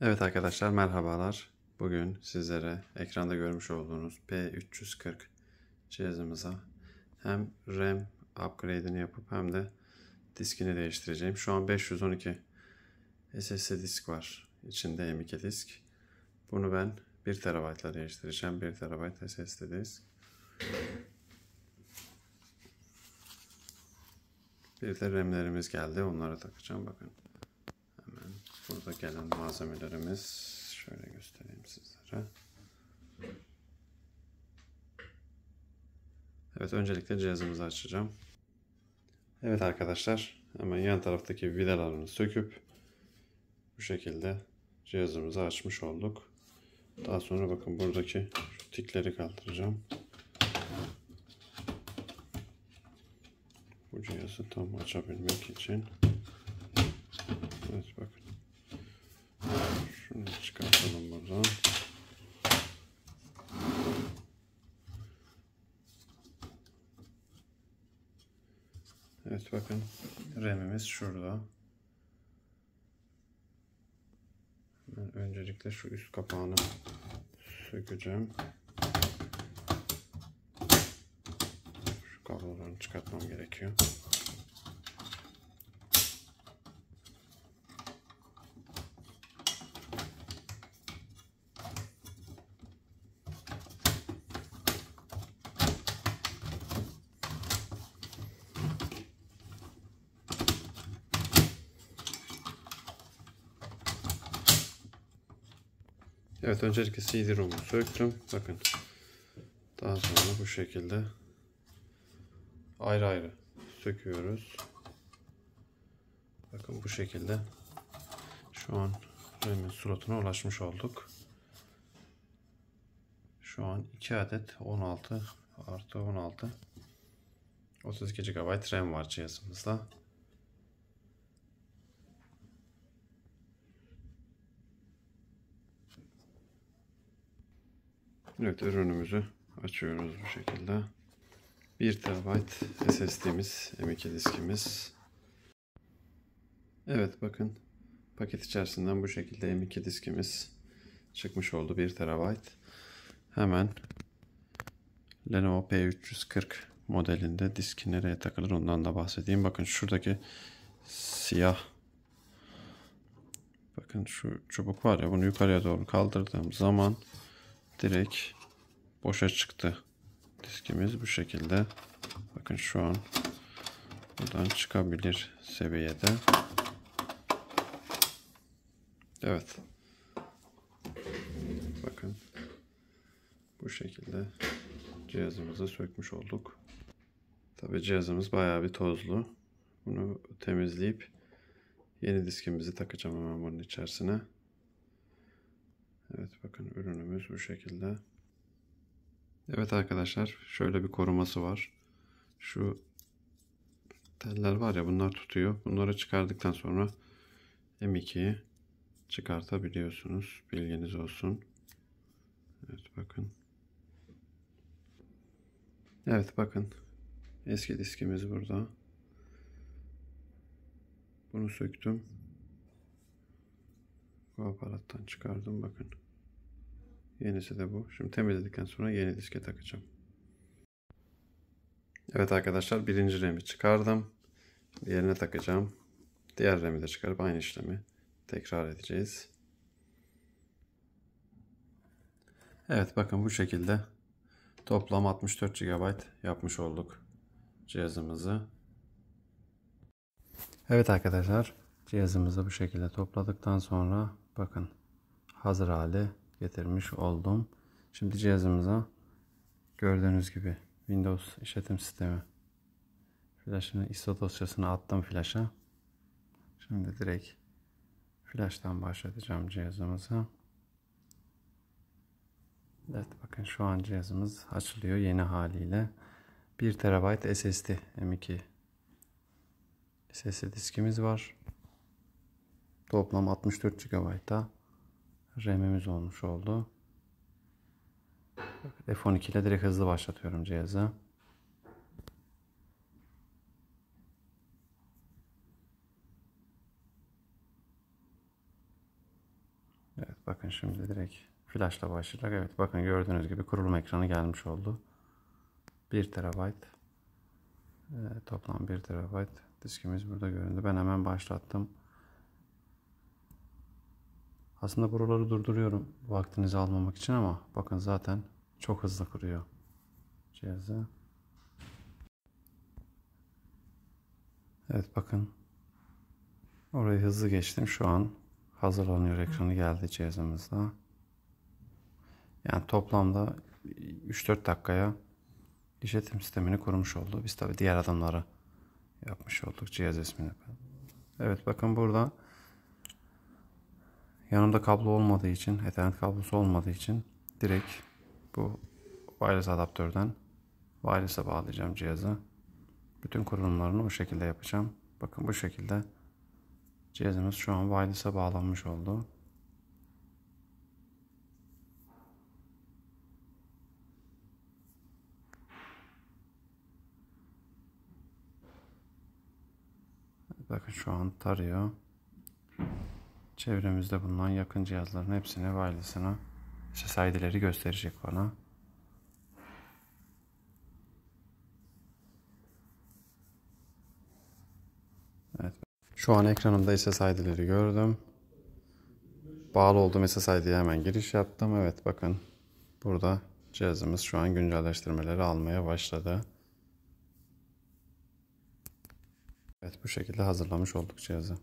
Evet arkadaşlar merhabalar. Bugün sizlere ekranda görmüş olduğunuz P340 cihazımıza hem RAM upgrade'ini yapıp hem de diskini değiştireceğim. Şu an 512 SSD disk var. İçinde M.2 disk. Bunu ben 1 TB ile değiştireceğim. 1 TB SSD disk. Bir de RAM'lerimiz geldi. Onlara takacağım. Bakın. Hemen burada gelen malzemelerimiz şöyle göstereyim sizlere. Evet, öncelikle cihazımızı açacağım. Evet arkadaşlar, hemen yan taraftaki vidalarını söküp bu şekilde cihazımızı açmış olduk. Daha sonra bakın buradaki şu tikleri kaldıracağım. Bu cihazı tam açabilmek için. Evet bakın. Şunu çıkartalım buradan. Evet bakın, RAM'imiz şurada. Ben öncelikle şu üst kapağını sökeceğim. Şu kablolarını çıkartmam gerekiyor. Evet, öncelikle CD-ROM'u söktüm. Bakın. Daha sonra bu şekilde ayrı ayrı söküyoruz. Bakın bu şekilde şu an RAM'in slotuna ulaşmış olduk. Şu an 2 adet 16 artı 16 32 GB RAM var cihazımızda. Evet, ürünümüzü açıyoruz bu şekilde. 1 TB SSD'miz, M.2 diskimiz. Evet bakın, paket içerisinden bu şekilde M.2 diskimiz çıkmış oldu, 1 TB. Hemen Lenovo P340 modelinde diski nereye takılır ondan da bahsedeyim. Bakın şuradaki siyah, bakın şu çubuk var ya, bunu yukarıya doğru kaldırdığım zaman direkt boşa çıktı diskimiz bu şekilde. Bakın şu an buradan çıkabilir seviyede. Evet. Bakın bu şekilde cihazımızı sökmüş olduk. Tabii cihazımız bayağı bir tozlu. Bunu temizleyip yeni diskimizi takacağım hemen bunun içerisine. Evet bakın, ürünümüz bu şekilde. Evet arkadaşlar, şöyle bir koruması var. Şu teller var ya, bunlar tutuyor. Bunları çıkardıktan sonra M.2'yi çıkartabiliyorsunuz. Bilginiz olsun. Evet bakın. Evet bakın. Eski diskimiz burada. Bunu söktüm. Bu aparattan çıkardım bakın. Yenisi de bu. Şimdi temizledikten sonra yeni diske takacağım. Evet arkadaşlar, birinci RAM'i çıkardım. Diğerine takacağım. Diğer RAM'i de çıkarıp aynı işlemi tekrar edeceğiz. Evet bakın, bu şekilde toplam 64 GB yapmış olduk cihazımızı. Evet arkadaşlar, cihazımızı bu şekilde topladıktan sonra bakın hazır hale getirmiş oldum. Şimdi cihazımıza gördüğünüz gibi Windows işletim sistemi flash'ını, ISO dosyasını attım flash'a. Şimdi direkt flash'tan başlatacağım cihazımıza. Evet bakın, şu an cihazımız açılıyor yeni haliyle. 1 TB SSD M.2 SSD diskimiz var. Toplam 64 GB'da RAM'imiz olmuş oldu. F12 ile direkt hızlı başlatıyorum cihazı. bakın şimdi direkt flashla başlayacak. Evet bakın gördüğünüz gibi kurulum ekranı gelmiş oldu. 1 TB toplam 1 TB diskimiz burada göründü. Ben hemen başlattım. Aslında buraları durduruyorum vaktinizi almamak için ama bakın zaten çok hızlı kuruyor cihazı. Evet bakın orayı hızlı geçtim. Şu an hazırlanıyor ekranı geldi cihazımızda. Yani toplamda 3-4 dakikaya işletim sistemini kurmuş oldu. Biz tabi diğer adımları yapmış olduk cihaz ismini. Evet bakın burada yanımda kablo olmadığı için, Ethernet kablosu olmadığı için direkt bu wireless adaptörden wireless'a bağlayacağım cihazı. Bütün kurulumlarını o şekilde yapacağım. Bakın bu şekilde cihazımız şu an wireless'a bağlanmış oldu. Bakın şu an tarıyor. Çevremizde bulunan yakın cihazların hepsini wireless'ına SSID'leri gösterecek bana. Evet. Şu an ekranımda SSID'leri gördüm. Bağlı olduğum SSID'ye hemen giriş yaptım. Evet bakın burada cihazımız şu an güncelleştirmeleri almaya başladı. Evet bu şekilde hazırlamış olduk cihazı.